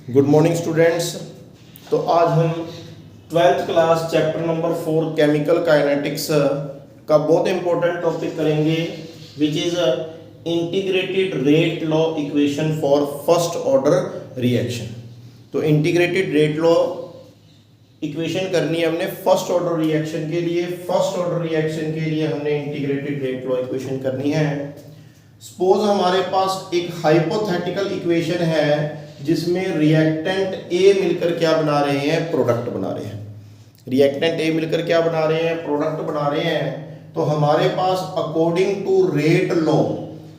Good morning students. तो आज हम twelfth class chapter number 4 chemical kinetics का बहुत इंपॉर्टेंट टॉपिक करेंगे which is integrated rate law equation for first order reaction. तो इंटीग्रेटेड रेट लॉ इक्वेशन करनी है हमने फर्स्ट ऑर्डर रिएक्शन के लिए। फर्स्ट ऑर्डर रिएक्शन के लिए हमने इंटीग्रेटेड रेट लॉ इक्वेशन करनी है। सपोज हमारे पास एक हाइपोथेटिकल इक्वेशन है जिसमें रिएक्टेंट ए मिलकर क्या बना रहे हैं, प्रोडक्ट बना रहे हैं। रिएक्टेंट ए मिलकर क्या बना रहे हैं, प्रोडक्ट बना रहे हैं। तो हमारे पास according to rate law,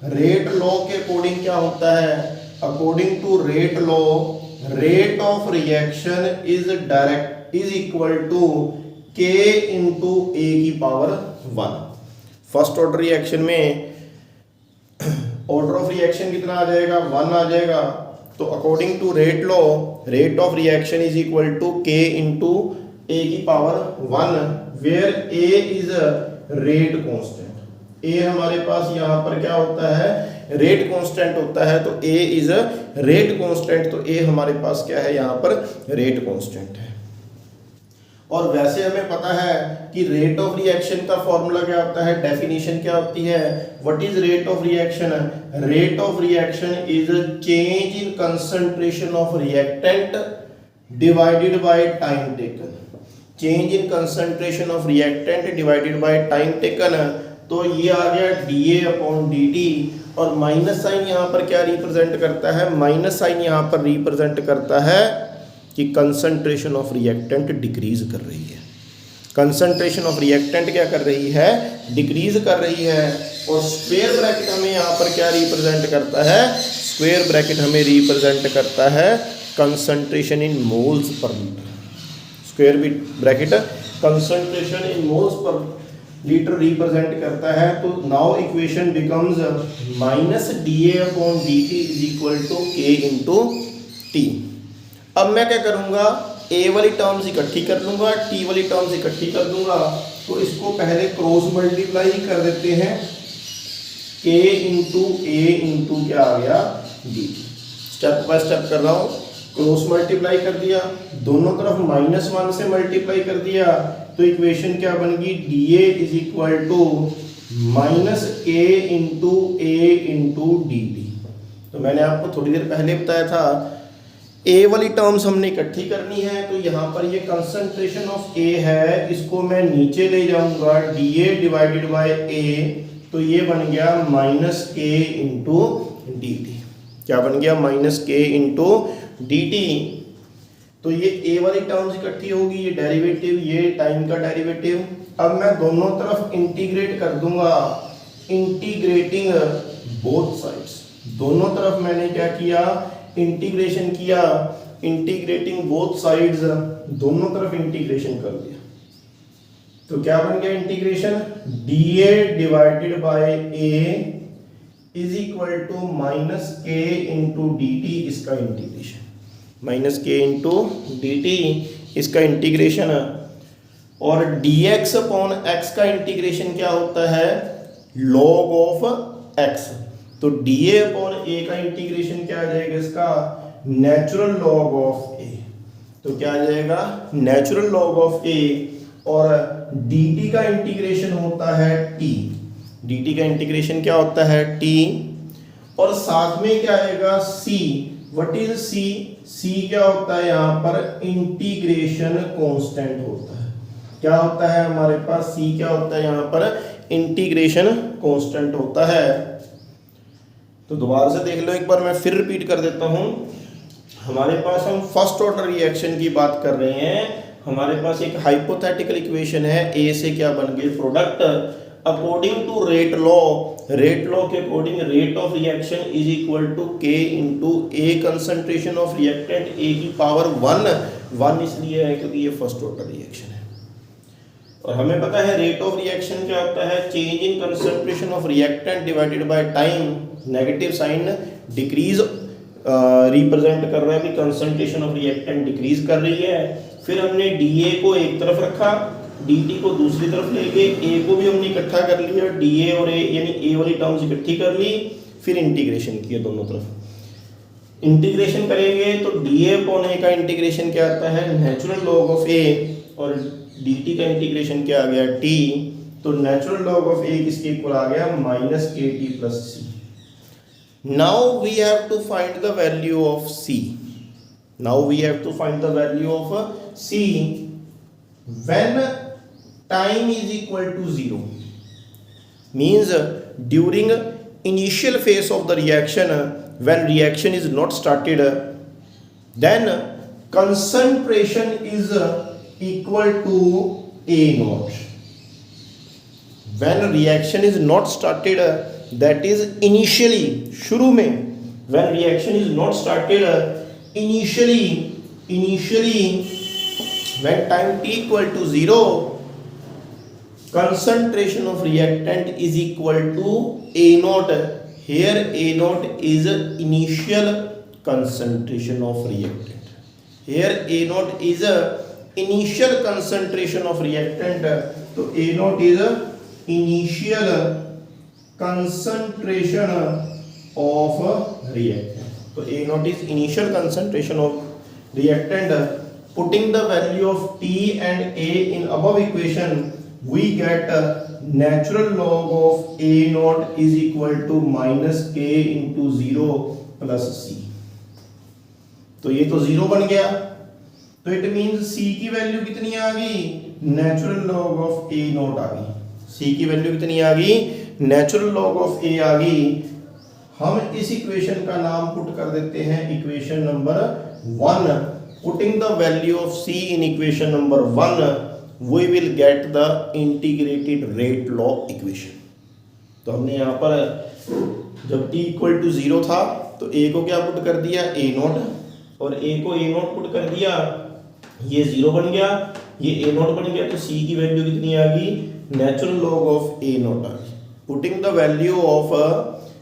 rate law के अकॉर्डिंग क्या होता है, according to rate law rate of reaction is equal to के इंटू ए की पावर 1। फर्स्ट ऑर्डर रिएक्शन में ऑर्डर ऑफ रिएक्शन कितना आ जाएगा, 1 आ जाएगा। तो according to rate law rate of reaction is equal to के इंटू ए की power 1 where A is rate constant. A हमारे पास यहाँ पर क्या होता है, रेट कांस्टेंट होता है। तो ए इज रेट कांस्टेंट, तो ए हमारे पास क्या है, यहाँ पर रेट कांस्टेंट है। और वैसे हमें पता है कि रेट ऑफ रिएक्शन का फॉर्मूला क्या होता है, डेफिनेशन क्या होती है, what is rate of reaction. Rate of reaction is change in concentration of reactant divided by time taken. Change in concentration of reactant divided by time taken. तो ये आ गया dA अपॉन dt। और minus sign यहाँ पर क्या represent करता है, minus sign यहाँ पर रिप्रेजेंट करता है कि कंसंट्रेशन ऑफ रिएक्टेंट डिक्रीज कर रही है। कंसंट्रेशन ऑफ रिएक्टेंट क्या कर रही है, डिक्रीज कर रही है। और स्क्वायर ब्रैकेट हमें यहाँ पर क्या रिप्रेजेंट करता है, स्क्वायर ब्रैकेट हमें रिप्रेजेंट करता है concentration in moles per litre. Square bracket concentration in moles per litre represent करता है। तो now equation becomes minus dA upon dt is equal to के इंटू टी। अब मैं क्या करूंगा, ए वाली टर्म्स इकट्ठी कर लूंगा, टी वाली टर्म्स इकट्ठी कर दूंगा। तो इसको पहले क्रॉस मल्टीप्लाई कर देते हैं, के इंटू ए इंटू क्या आ गया डी। स्टेप बाय स्टेप कर रहा हूँ। क्रॉस मल्टीप्लाई कर दिया, दोनों तरफ -1 से मल्टीप्लाई कर दिया। तो इक्वेशन क्या बन गई, dA is equal to minus k into a into d t. तो मैंने आपको थोड़ी देर पहले बताया था ए वाली टर्म्स हमने इकट्ठी करनी है। तो यहाँ पर ये कंसंट्रेशन ऑफ ए है, इसको मैं नीचे ले जाऊंगा, dA डिवाइडेड बाय ए। तो ये बन गया minus k into d T. क्या बन गया, minus k into d t. तो ये ए वाली टर्म्स इकट्ठी होगी, ये डेरिवेटिव, ये टाइम का डेरिवेटिव। अब मैं दोनों तरफ इंटीग्रेट कर दूंगा, इंटीग्रेटिंग बोथ साइड्स। दोनों तरफ मैंने क्या किया, इंटीग्रेशन किया, इंटीग्रेटिंग बोथ साइड्स, दोनों तरफ इंटीग्रेशन कर दिया। तो क्या बन गया integration, dA divided by a is equal to minus k into d t. इसका integration minus k into d t, इसका इंटीग्रेशन। और dx अपॉन x का इंटीग्रेशन क्या होता है, log ऑफ x। तो dA अपॉन a का इंटीग्रेशन क्या आ जाएगा, इसका नेचुरल लॉग ऑफ a। तो क्या आ जाएगा, नेचुरल लॉग ऑफ a। और dt का इंटीग्रेशन होता है t। dt का इंटीग्रेशन क्या होता है, t। और साथ में क्या आएगा, c। What is c, c क्या होता है यहाँ पर, इंटीग्रेशन कांस्टेंट होता है। क्या होता है हमारे पास, c क्या होता है यहाँ पर, इंटीग्रेशन कांस्टेंट होता है। तो दोबारा से देख लो एक बार, मैं फिर रिपीट कर देता हूँ। हमारे पास हम फर्स्ट ऑर्डर रिएक्शन की बात कर रहे हैं। हमारे पास एक हाइपोथेटिकल इक्वेशन है, ए से क्या बन गए, product. According to rate law, rate law के according rate of reaction is equal to के into A concentration of reactant A की पावर 1 इसलिए है क्योंकि ये फर्स्ट ऑर्डर रिएक्शन है। और हमें पता है रेट ऑफ रिएक्शन क्या होता है, change in concentration of reactant divided by time. Negative sign decrease represent कर रहा है कि कंसंट्रेशन ऑफ रिएक्टेंट डिक्रीज कर रही है। फिर हमने dA को एक तरफ रखा, dt को दूसरी तरफ ले गए, a को भी हमने इकट्ठा कर लिया, dA और a यानी a वाली टर्म्स इकट्ठी कर ली, फिर इंटीग्रेशन किया दोनों तरफ। इंटीग्रेशन करेंगे तो dA/A का इंटीग्रेशन क्या आता है, नेचुरल लॉग ऑफ a, और dt का इंटीग्रेशन क्या आ गया, t। तो नेचुरल लॉग ऑफ a किसके इक्वल आ गया, -kt + c। Now we have to find the value of c। Now we have to find the value of c when time is equal to 0, means during initial phase of the reaction, when reaction is not started, then concentration is equal to A0. When reaction is not started, that is initially, शुरू में, when reaction is not started, initially when time t equal to 0, concentration of reactant is equal to A0. Here A0 is initial concentration of reactant. Here A0 is initial concentration of reactant. तो A0 is initial concentration of reactant. तो A0 is initial concentration of reactant. Putting the value of T and A in above equation, we get natural log of A0 is equal to -k into 0 plus c. तो ये तो 0 बन गया, तो it means c की value कितनी आ गई, natural log of A0 आ गई। c की वैल्यू कितनी आ गई, नेचुरल लॉग ऑफ a आ गई। हम इस इक्वेशन का नाम पुट कर देते हैं equation number 1। Putting the value of c in equation number 1, we will get the integrated rate law equation। तो हमने यहाँ पर जब t इक्वल टू 0 था तो a को क्या पुट कर दिया, A0, और a को A0 पुट कर दिया, ये 0 बन गया, ये A0 बन गया, तो c की वैल्यू कितनी आ गई, नेचुरल लॉग ऑफ A0 आ गई। Putting the value of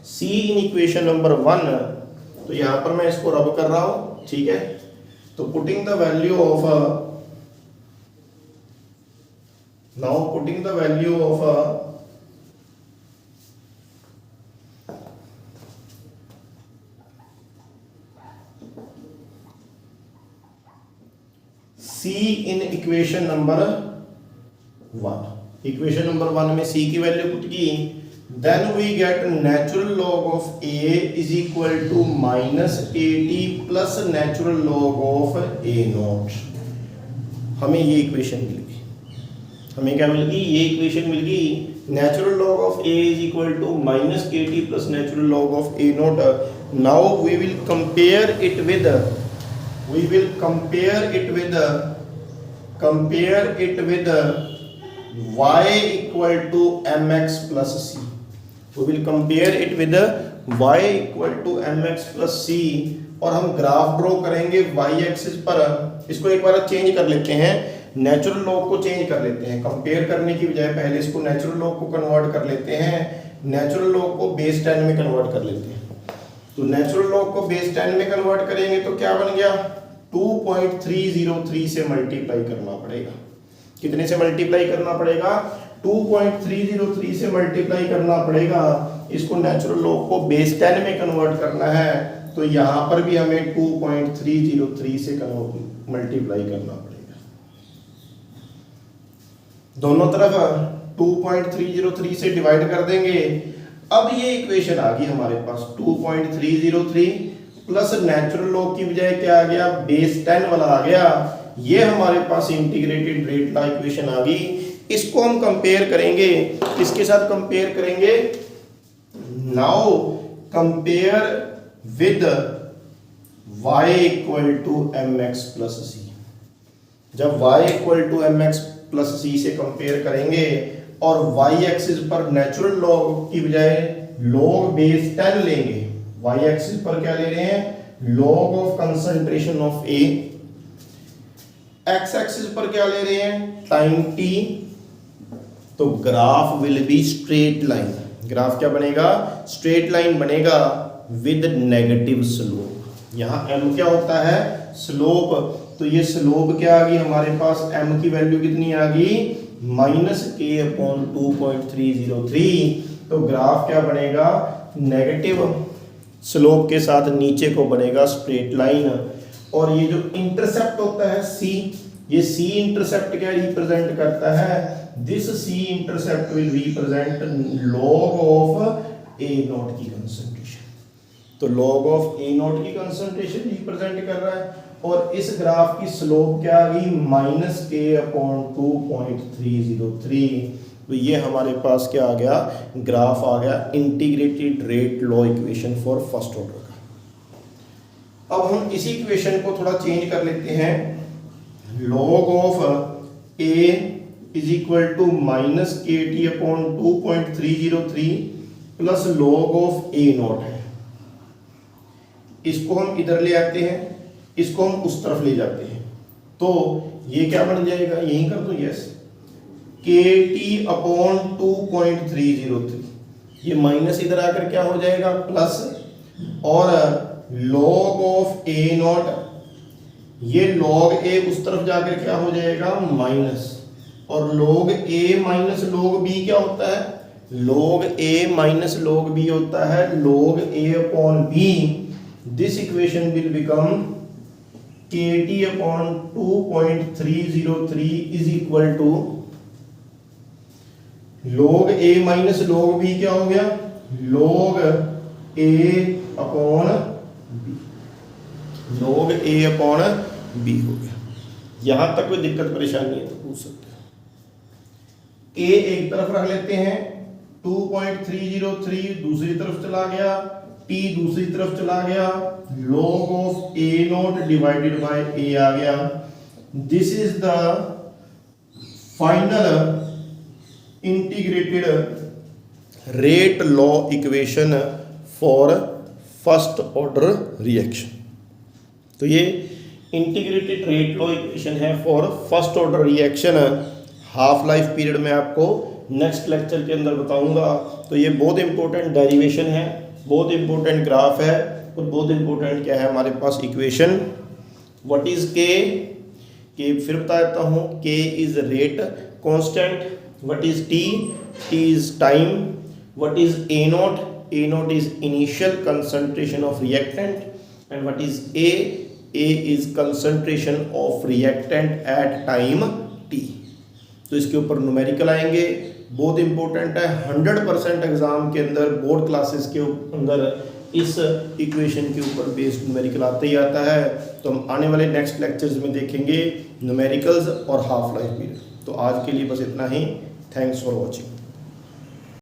c in equation number 1, तो यहाँ पर मैं इसको रब कर रहा हूँ, ठीक है। तो putting the value of now putting the value of c in equation number 1, equation number 1 में c की वैल्यू पुट की, then we get natural log of a is equal to -kt plus natural log of A0। हमें ये equation मिल गई, हमें क्या मिल गई, ये इक्वेशन मिल गई। Natural log of a is equal to -kt plus natural log of A0। Now we will compare it with y equal to mx plus c। We will compare it with y equal to mx plus c, और हम graph draw करेंगे y axis पर। इसको एक बार change कर लेते हैं, natural log को चेंज कर लेते हैं, कंपेयर करने की बजाय पहले इसको नेचुरल लॉग को कन्वर्ट कर लेते हैं, नेचुरल लॉग को बेस 10 में कन्वर्ट कर लेते हैं। तो नेचुरल लॉग को बेस 10 में कन्वर्ट करेंगे तो क्या बन गया, 2.303 से मल्टीप्लाई करना पड़ेगा। कितने से मल्टीप्लाई करना पड़ेगा, 2.303 से मल्टीप्लाई करना पड़ेगा। इसको नेचुरल लॉग को बेस 10 में कन्वर्ट करना है, तो यहाँ पर भी हमें 2.303 से मल्टीप्लाई करना पड़ेगा। दोनों तरफ 2.303 से डिवाइड कर देंगे। अब ये इक्वेशन आ गई हमारे पास, 2.303 प्लस नेचुरल लॉग की बजाय क्या आ गया, बेस 10 वाला आ गया। ये हमारे पास इंटीग्रेटेड रेट लॉ इक्वेशन आ गई। इसको हम कंपेयर करेंगे, किसके साथ कंपेयर करेंगे, now compare with y equal to mx plus c। जब y equal to mx plus c से कंपेयर करेंगे और y एक्सिस पर नेचुरल लॉग की बजाय लॉग बेस 10 लेंगे, y एक्सिस पर क्या ले रहे हैं, log of concentration of a, x axis पर क्या ले रहे हैं, टाइम t, तो graph will be straight line. Graph क्या बनेगा, स्ट्रेट लाइन बनेगा विद नेगेटिव स्लोप। यहाँ m क्या होता है, स्लोप, तो ये स्लोप क्या आ गई हमारे पास, m की वैल्यू कितनी आ गई, -k/2.303। तो ग्राफ क्या बनेगा, नेगेटिव स्लोप के साथ नीचे को बनेगा स्ट्रेट लाइन। और ये जो इंटरसेप्ट होता है सी, ये सी इंटरसेप्ट क्या रिप्रेजेंट करता है, this c intercept will represent log of a naught की कंसंट्रेशन। तो लॉग ऑफ ए नॉट की कंसंट्रेशन रिप्रेजेंट कर रहा है। और इस ग्राफ की स्लोप क्या आ गई, -k/2.303। तो ये हमारे पास क्या आ गया, ग्राफ आ गया integrated rate law equation for first order का। अब हम इसी इक्वेशन को थोड़ा चेंज कर लेते हैं। log of a is equal to -kt/2.303 plus log of a naught है। इसको हम इधर ले आते हैं, इसको हम उस तरफ ले जाते हैं, तो ये क्या बन जाएगा, यही कर दो, यस, kt/2.303। ये माइनस इधर आकर क्या हो जाएगा, प्लस, और log ऑफ a नॉट, ये log a उस तरफ जाकर क्या हो जाएगा, माइनस, और log a minus log b क्या होता है, log a minus log b होता है log a upon b। This equation will become kt/2.303 is equal to log a minus log b क्या हो गया, log a upon b, log a upon b हो गया। यहां तक कोई दिक्कत परेशानी है तो पूछ सकते हो। a एक तरफ रख लेते हैं, 2.303 दूसरी तरफ चला गया, t दूसरी तरफ चला गया, log of a not divided by a आ गया। This is the final integrated rate law equation for first order reaction. तो ये इंटीग्रेटेड रेट लॉ इक्वेशन है for first order reaction. Half life period में आपको नेक्स्ट लेक्चर के अंदर बताऊंगा। तो ये बहुत इंपॉर्टेंट डेरिवेशन है, बहुत इंपॉर्टेंट ग्राफ है, और बहुत इंपॉर्टेंट क्या है हमारे पास इक्वेशन। व्हाट इज के फिर बता देता हूँ, के is rate constant, what is T is time, what is a not is initial concentration of reactant, and what is a is concentration of reactant at time T. तो इसके ऊपर numerical आएंगे, बहुत इंपॉर्टेंट है। 100% एग्जाम के अंदर board classes के अंदर इस इक्वेशन के ऊपर बेस्ड न्यूमेरिकल आता ही आता है। तो हम आने वाले नेक्स्ट लेक्चर्स में देखेंगे न्यूमेरिकल्स और हाफ लाइफ पीरियड। तो आज के लिए बस इतना ही। Thanks for watching.